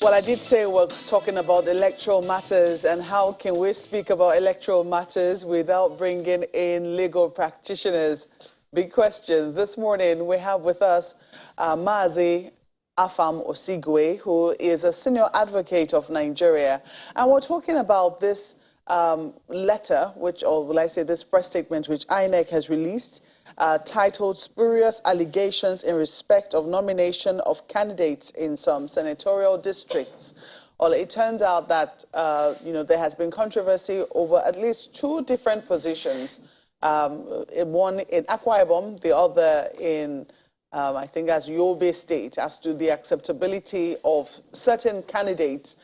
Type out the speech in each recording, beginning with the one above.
Well, I did say we're talking about electoral matters, and how can we speak about electoral matters without bringing in legal practitioners? Big question. This morning we have with us Mazi Afam Osigwe, who is a senior advocate of Nigeria. And we're talking about this letter, or will I say this press statement, which INEC has released, titled Spurious Allegations in Respect of Nomination of Candidates in Some Senatorial Districts. Well, it turns out that, there has been controversy over at least two different positions, one in Akwa Ibom, the other in, I think, as Yobe State, as to the acceptability of certain candidates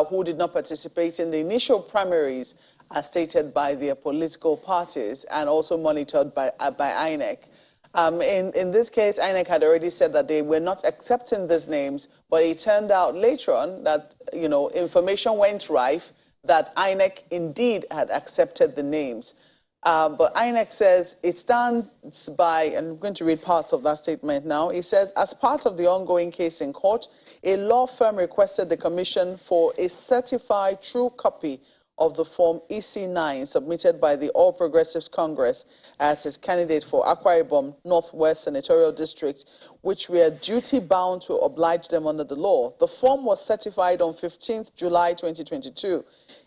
who did not participate in the initial primaries as stated by their political parties and also monitored by INEC. In this case, INEC had already said that they were not accepting these names, but it turned out later on that, information went rife that INEC indeed had accepted the names. But INEC says it stands by, and I'm going to read parts of that statement now. It says, as part of the ongoing case in court, a law firm requested the commission for a certified true copy of the Form EC9 submitted by the All Progressives Congress as its candidate for Akwa Ibom Northwest Senatorial District, which were duty-bound to oblige them under the law. The form was certified on 15th July 2022.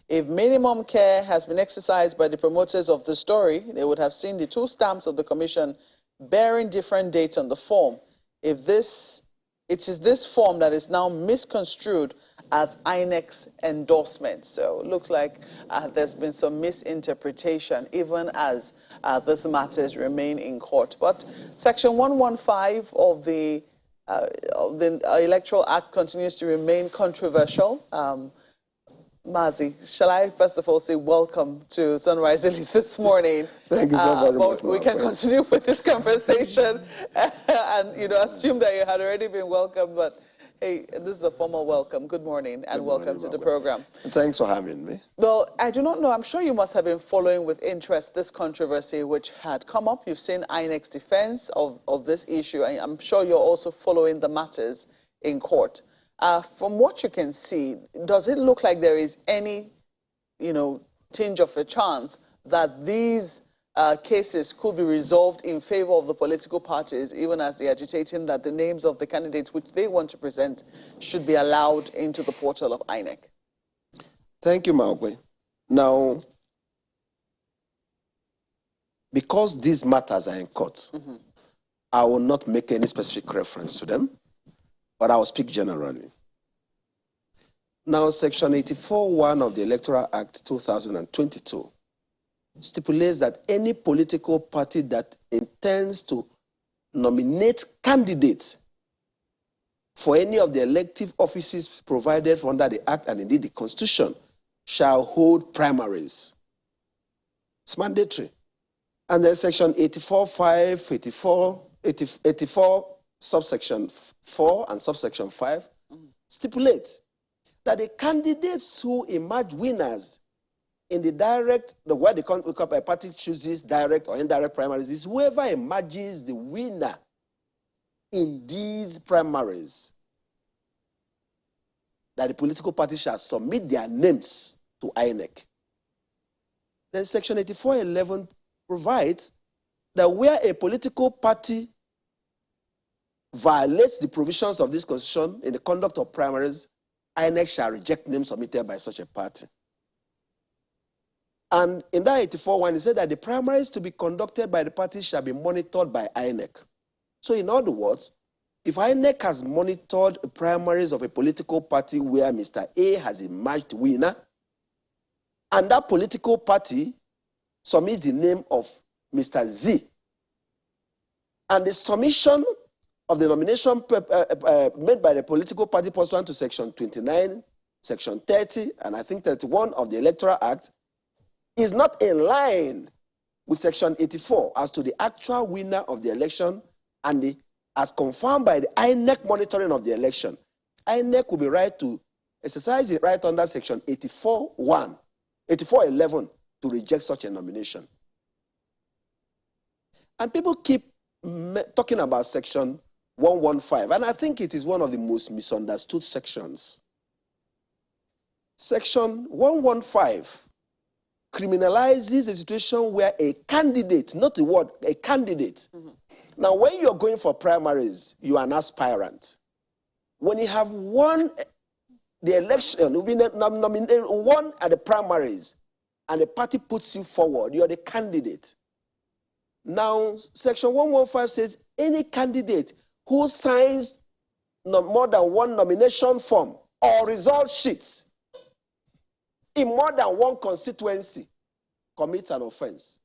If minimum care has been exercised by the promoters of the story, they would have seen the two stamps of the commission bearing different dates on the form. It is this form that is now misconstrued as INEC's endorsement. So it looks like there's been some misinterpretation, even as these matters remain in court. But Section 115 of the Electoral Act continues to remain controversial. Mazi, shall I first of all say welcome to Sunrise Elite this morning? Thank you so very much. We can continue with this conversation and assume that you had already been welcomed, but hey, this is a formal welcome. Good morning and welcome to the program. Thanks for having me. Well, I do not know. I'm sure you must have been following with interest this controversy which had come up. You've seen INEC's defense of this issue, and I'm sure you're also following the matters in court. From what you can see, does it look like there is any, tinge of a chance that these cases could be resolved in favor of the political parties, even as they're agitating that the names of the candidates which they want to present should be allowed into the portal of INEC? Thank you, Maugwe. Now, because these matters are in court, I will not make any specific reference to them, but I will speak generally. Now, Section 84(1) of the Electoral Act 2022 stipulates that any political party that intends to nominate candidates for any of the elective offices provided for under the Act and indeed the Constitution shall hold primaries. It's mandatory. And then Section 84(5), 84 subsection 4 and subsection 5 stipulates that the candidates who emerge winners in the where the party chooses direct or indirect primaries is whoever emerges the winner in these primaries, that the political party shall submit their names to INEC. Then Section 84(11) provides that where a political party violates the provisions of this Constitution in the conduct of primaries, INEC shall reject names submitted by such a party. And in that 84(1), it said that the primaries to be conducted by the party shall be monitored by INEC. So in other words, if INEC has monitored the primaries of a political party where Mr. A has emerged winner, and that political party submits the name of Mr. Z, and the submission of the nomination made by the political party pursuant to Section 29, Section 30, and I think 31 of the Electoral Act is not in line with Section 84 as to the actual winner of the election and the as confirmed by the INEC monitoring of the election, INEC will be right to exercise the right under section 84(11) to reject such a nomination. And people keep talking about section 115, and I think it is one of the most misunderstood sections. Section 115 criminalizes a situation where a candidate, not a word, a candidate. Now, when you're going for primaries, you are an aspirant. When you have won the election, won at the primaries, and the party puts you forward, you're the candidate. Now, section 115 says any candidate who signs more than one nomination form or result sheets in more than one constituency commits an offense.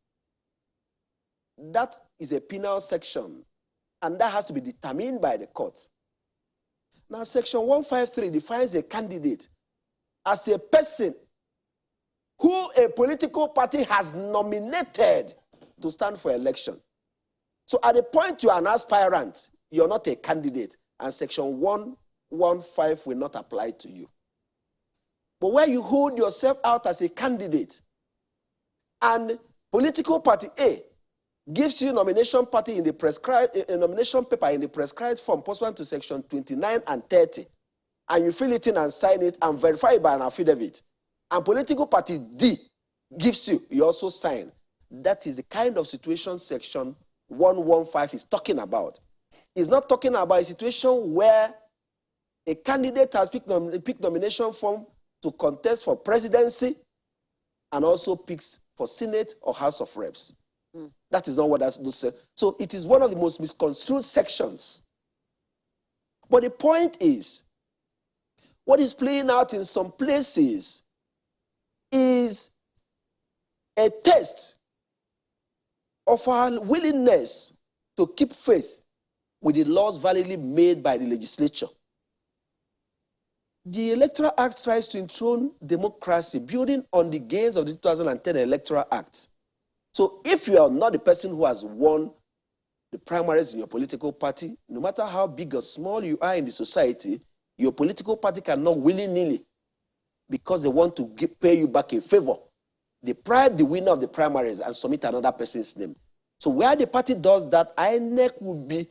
That is a penal section, and that has to be determined by the court. Now, section 153 defines a candidate as a person who a political party has nominated to stand for election. So at the point you are an aspirant, you're not a candidate, and section 115 will not apply to you. But where you hold yourself out as a candidate, and political party A gives you nomination party in the prescribed nomination paper in the prescribed form pursuant to section 29 and 30, and you fill it in and sign it and verify it by an affidavit, and political party D gives you, you also sign. That is the kind of situation section 115 is talking about. It's not talking about a situation where a candidate has picked nomination form to contest for presidency and also picks for Senate or House of Reps. That is not what that's said. So it is one of the most misconstrued sections. But the point is, what is playing out in some places is a test of our willingness to keep faith with the laws validly made by the legislature. The Electoral Act tries to enthrone democracy, building on the gains of the 2010 Electoral Act. So if you are not the person who has won the primaries in your political party, no matter how big or small you are in the society, your political party cannot willy-nilly, because they want to pay you back a favor, deprive the winner of the primaries and submit another person's name. So where the party does that, INEC will be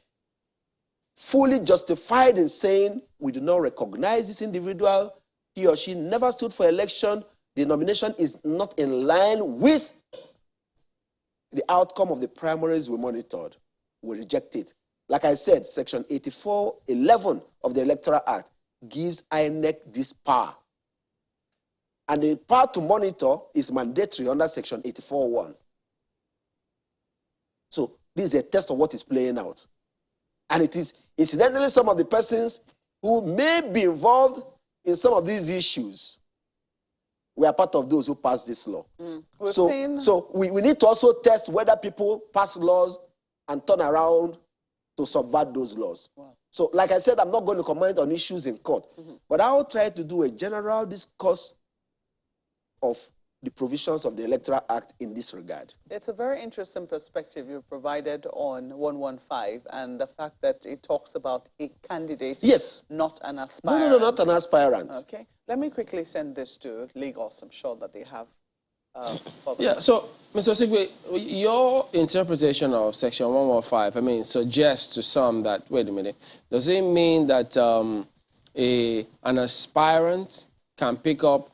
fully justified in saying, we do not recognize this individual, he or she never stood for election, the nomination is not in line with the outcome of the primaries we monitored. We reject it. Like I said, section 84(11) of the Electoral Act gives INEC this power. And the power to monitor is mandatory under section 84(1). So this is a test of what is playing out. And it is incidentally some of the persons who may be involved in some of these issues were part of those who passed this law. So we need to also test whether people pass laws and turn around to subvert those laws. Wow. So like I said, I'm not going to comment on issues in court, but I will try to do a general discourse of the provisions of the Electoral Act in this regard. It's a very interesting perspective you provided on 115 and the fact that it talks about a candidate, yes, not an aspirant. No, not an aspirant. Okay. Let me quickly send this to Lagos. I'm sure that they have. Yeah, so, Mr. Osigwe, your interpretation of Section 115, I mean, suggests to some that, wait a minute, does it mean that an aspirant can pick up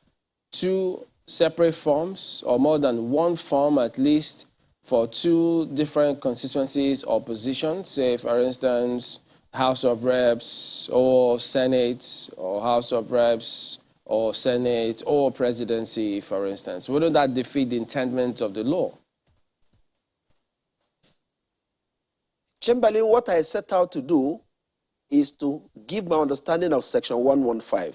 two separate forms or more than one form at least for two different constituencies or positions, say, for instance, House of Reps or Senate or House of Reps or Senate or presidency, for instance? Wouldn't that defeat the intent of the law? Chamberlain, what I set out to do is to give my understanding of Section 115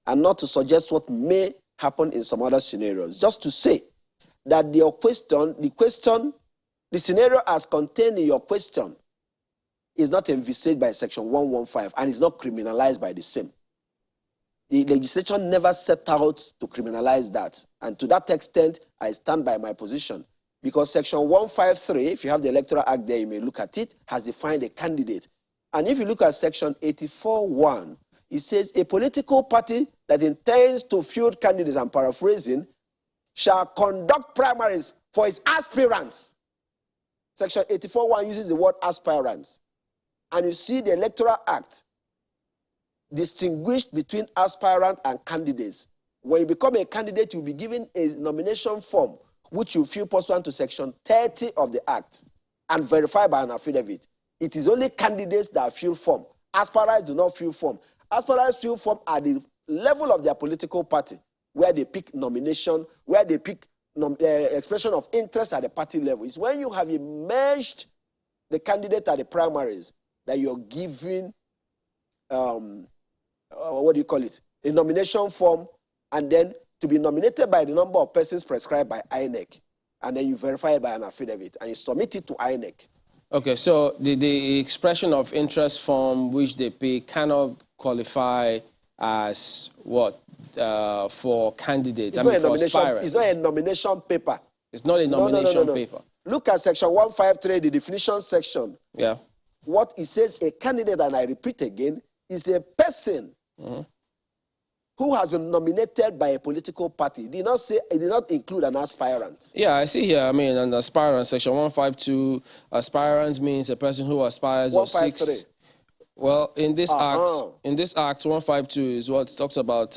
and not to suggest what may happen in some other scenarios. Just to say that the scenario as contained in your question is not envisaged by Section 115 and is not criminalized by the same. The legislature never set out to criminalize that. And to that extent, I stand by my position. Because Section 153, if you have the Electoral Act there, you may look at it, has defined a candidate. And if you look at section 84(1), it says a political party that intends to field candidates, I'm paraphrasing, shall conduct primaries for its aspirants. Section 84(1) uses the word aspirants. And you see the Electoral Act distinguished between aspirant and candidates. When you become a candidate, you'll be given a nomination form, which you fill pursuant to section 30 of the Act and verified by an affidavit. It is only candidates that fill form. Aspirants do not fill form. Aspirants fill form at the level of their political party, where they pick nomination, where they pick expression of interest at the party level. It's when you have emerged the candidate at the primaries that you're given, what do you call it, a nomination form, and then to be nominated by the number of persons prescribed by INEC, and then you verify it by an affidavit, and you submit it to INEC. Okay, so the expression of interest form which they pay cannot qualify as what for candidates, for aspirants? It's not a nomination paper. It's not a nomination paper. Look at section 153, the definition section. Yeah. What it says, a candidate, and I repeat again, is a person who has been nominated by a political party. It did not say, it did not include an aspirant. Yeah, I see here, I mean, an aspirant, section 152, aspirant means a person who aspires or seeks. Well, in this act, 152 is what talks about,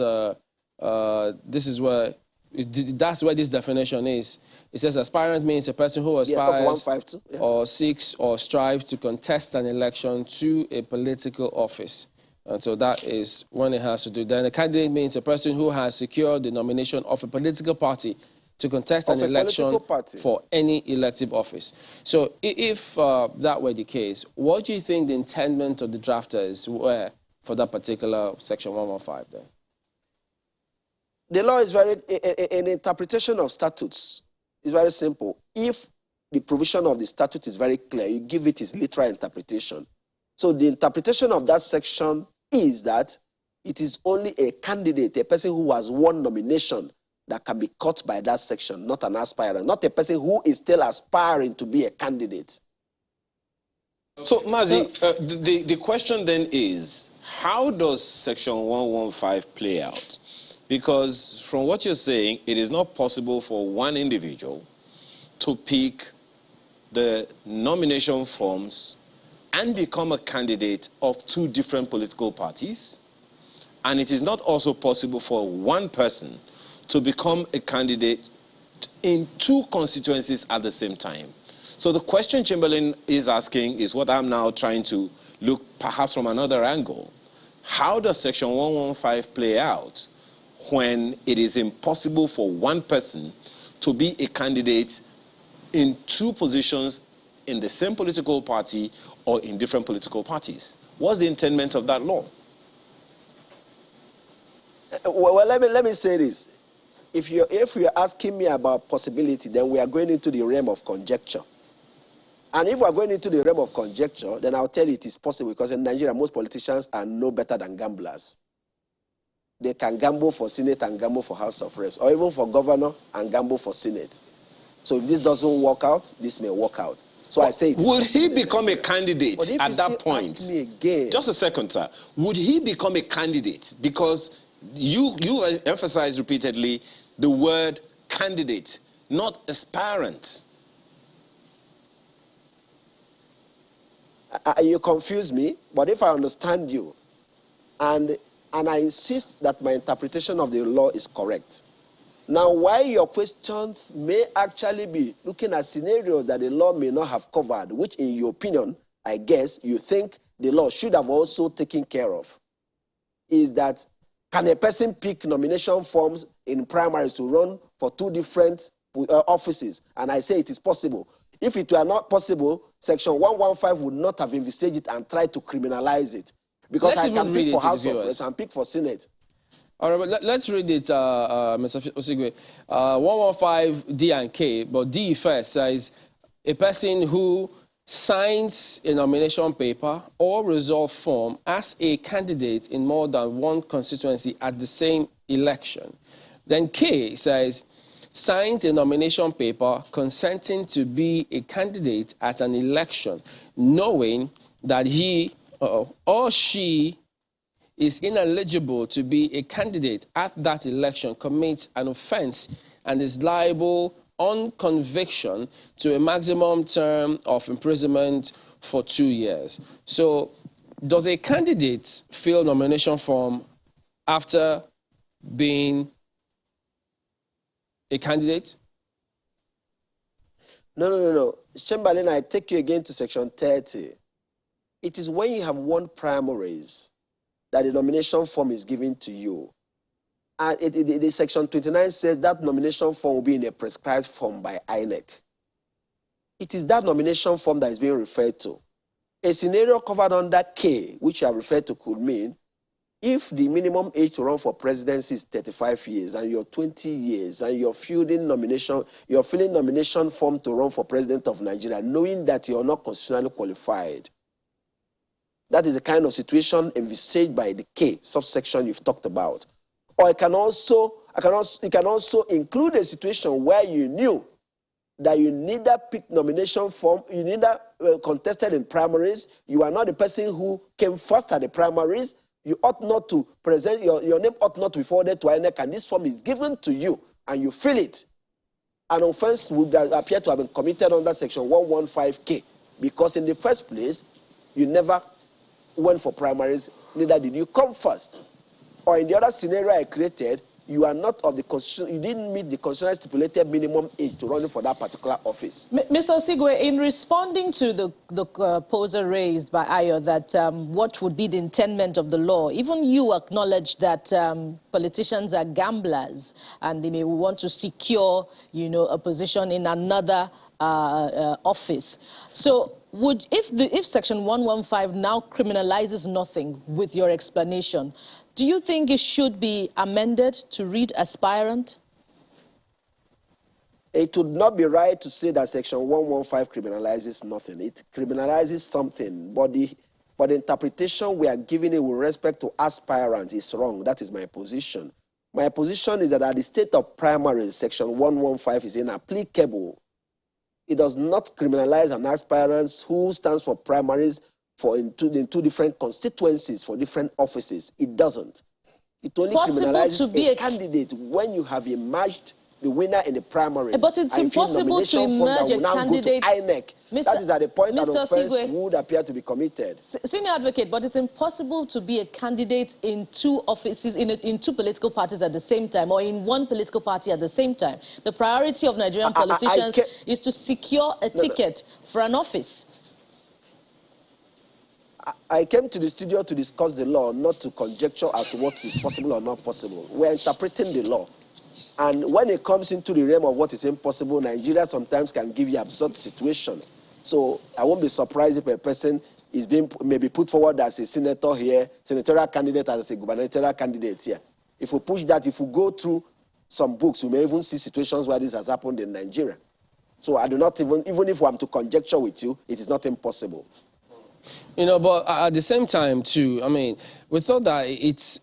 this is where, that's where this definition is. It says aspirant means a person who aspires or seeks or strives to contest an election to a political office. And so that is when it has to do. Then a candidate means a person who has secured the nomination of a political party to contest an election for any elective office. So if that were the case, what do you think the intendment of the drafters were for that particular section 115 then? The law is very, an interpretation of statutes is very simple. If the provision of the statute is very clear, you give it its literal interpretation. So the interpretation of that section is that it is only a candidate, a person who has won nomination, that can be caught by that section, not an aspirant, not a person who is still aspiring to be a candidate. So, Mazi, the question then is, how does section 115 play out? Because from what you're saying, it is not possible for one individual to pick the nomination forms and become a candidate of two different political parties. And it is not also possible for one person to become a candidate in two constituencies at the same time. So the question Chamberlain is asking is what I'm now trying to look perhaps from another angle. How does section 115 play out when it is impossible for one person to be a candidate in two positions in the same political party or in different political parties? What's the intendment of that law? Well, let me say this. If you're asking me about possibility, then we are going into the realm of conjecture. And if we are going into the realm of conjecture, then I'll tell you it is possible, because in Nigeria, most politicians are no better than gamblers. They can gamble for Senate and gamble for House of Reps, or even for governor and gamble for Senate. So if this doesn't work out, this may work out. So I say, would he become a candidate at that point? Me again, just a second, sir. Would he become a candidate? Because you emphasized repeatedly the word candidate, not aspirant. You confuse me, but if I understand you, and I insist that my interpretation of the law is correct. Now, why your questions may actually be looking at scenarios that the law may not have covered, which in your opinion, I guess, you think the law should have also taken care of, is that can a person pick nomination forms in primaries to run for two different offices? And I say it is possible. If it were not possible, section 115 would not have envisaged it and tried to criminalize it. Because I can pick for House of Reps and pick for Senate. All right, but let's read it, Mr. Osigwe. 115 D and K, but D first says a person who signs a nomination paper or resolve form as a candidate in more than one constituency at the same election. Then K says signs a nomination paper consenting to be a candidate at an election, knowing that he or she is ineligible to be a candidate at that election, commits an offense, and is liable on conviction to a maximum term of imprisonment for 2 years. So does a candidate fill nomination form after being a candidate? No. Chamberlain, I take you again to section 30. It is when you have won primaries that the nomination form is given to you. And the section 29 says that nomination form will be in a prescribed form by INEC. It is that nomination form that is being referred to. A scenario covered under K, which I have referred to, could mean if the minimum age to run for presidency is 35 years and you're 20 years and you're filling nomination form to run for president of Nigeria, knowing that you're not constitutionally qualified. That is the kind of situation envisaged by the K subsection you've talked about. Or it can also include a situation where you knew that you neither picked nomination form, you neither contested in primaries, you are not the person who came first at the primaries, you ought not to present, your name ought not to be forwarded to INEC, and this form is given to you, and you fill it. An offense would appear to have been committed under section 115K, because in the first place, you never went for primaries, neither did you come first. Or in the other scenario I created, you are not of the constitution, you didn't meet the constitutionally stipulated minimum age to run for that particular office. Mr. Osigwe, in responding to the poser raised by Ayo that what would be the intendment of the law, even you acknowledge that politicians are gamblers and they may want to secure, a position in another office. So if Section 115 now criminalizes nothing with your explanation, do you think it should be amended to read aspirant? It would not be right to say that Section 115 criminalizes nothing. It criminalizes something, but the interpretation we are giving it with respect to aspirant is wrong. That is my position. My position is that at the state of primaries, Section 115 is inapplicable. It does not criminalize an aspirant who stands for primaries in two different constituencies for different offices. It doesn't. It only criminalizes a candidate when you have emerged the winner in the primaries. But it's impossible to emerge a candidate. INEC. That is at the point that offense would appear to be committed. Senior advocate, but it's impossible to be a candidate in two offices, in two political parties at the same time, or in one political party at the same time. The priority of Nigerian politicians is to secure a ticket for an office. I came to the studio to discuss the law, not to conjecture as to what is possible or not possible. We're interpreting the law. And when it comes into the realm of what is impossible, Nigeria sometimes can give you absurd situations. So I won't be surprised if a person is maybe put forward as a senator here, senatorial candidate as a gubernatorial candidate here. If we push that, if we go through some books, we may even see situations where this has happened in Nigeria. So I do not even if I'm to conjecture with you, it is not impossible. But at the same time, too, I mean, we thought that it's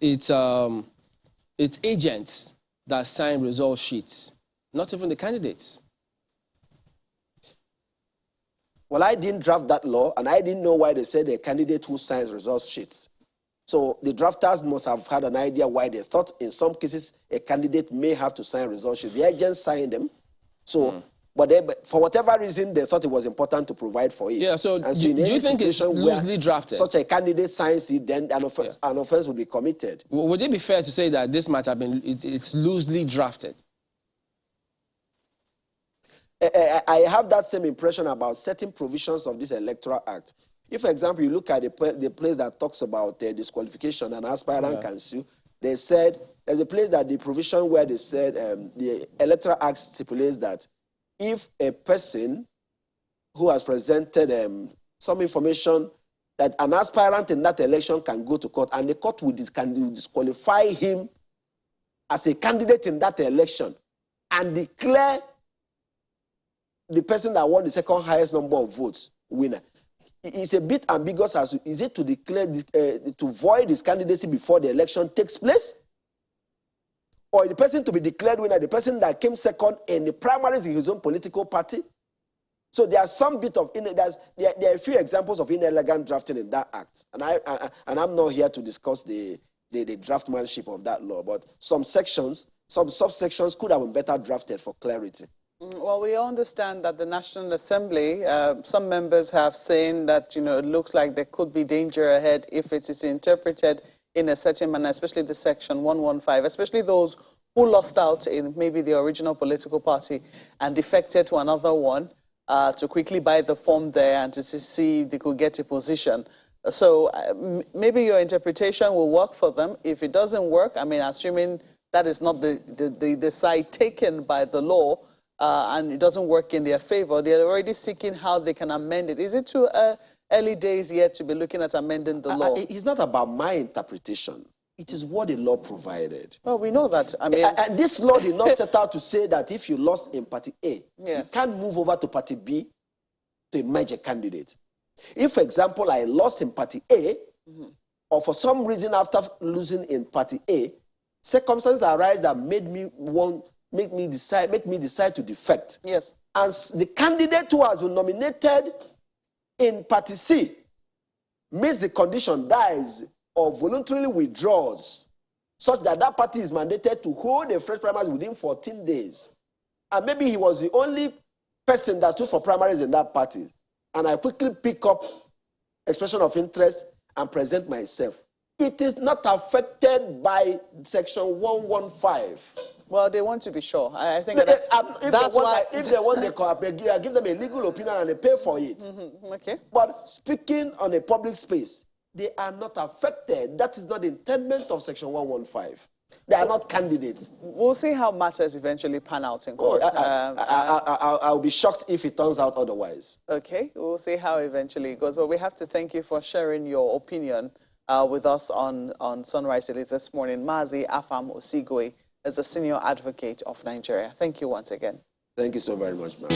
agents that sign result sheets, not even the candidates. Well, I didn't draft that law, and I didn't know why they said a candidate who signs result sheets. So the drafters must have had an idea why they thought in some cases a candidate may have to sign result sheets. The agents signed them. So. But for whatever reason, they thought it was important to provide for it. Yeah, so do you think it's loosely drafted? Such a candidate signs it, then an offense would be committed. Would it be fair to say that this might have been, it's loosely drafted? I have that same impression about certain provisions of this Electoral Act. If, for example, you look at the place that talks about disqualification and aspirant can sue, they said, there's a place that the provision where they said the Electoral Act stipulates that if a person who has presented some information that an aspirant in that election can go to court, and the court can disqualify him as a candidate in that election and declare the person that won the second highest number of votes winner. It's a bit ambiguous as to, is it to declare, to void his candidacy before the election takes place? Or the person to be declared winner, the person that came second in the primaries in his own political party? So there are some bit of, there are a few examples of inelegant drafting in that act. And I'm not here to discuss the draftmanship of that law, but some sections, some subsections could have been better drafted for clarity. Well, we understand that the National Assembly, some members have saying that, it looks like there could be danger ahead if it is interpreted in a certain manner, especially the section 115, especially those who lost out in maybe the original political party and defected to another one to quickly buy the form there and to see if they could get a position. So maybe your interpretation will work for them. If it doesn't work, I mean, assuming that is not the side taken by the law, and it doesn't work in their favor, they're already seeking how they can amend it. Is it too early days yet to be looking at amending the law? It's not about my interpretation. It is what the law provided. Well, we know that. I mean, and this law did not set out to say that if you lost in Party A, yes, you can't move over to Party B to emerge a candidate. If, for example, I lost in Party A, or for some reason after losing in Party A, circumstances arise that make me decide to defect. Yes. And the candidate who has been nominated in Party C meets the condition, dies, or voluntarily withdraws, such that that party is mandated to hold a fresh primaries within 14 days. And maybe he was the only person that stood for primaries in that party. And I quickly pick up expression of interest and present myself. It is not affected by section 115. Well, they want to be sure. I think that's why. If they want, I give them a legal opinion and they pay for it. Okay. But speaking on a public space, they are not affected. That is not the intent of section 115. They are not candidates. We'll see how matters eventually pan out in court. I'll be shocked if it turns out otherwise. Okay, we'll see how eventually it goes. But we have to thank you for sharing your opinion with us on Sunrise Elite this morning. Mazi Afam Osigwe is the Senior Advocate of Nigeria. Thank you once again. Thank you so very much, ma'am.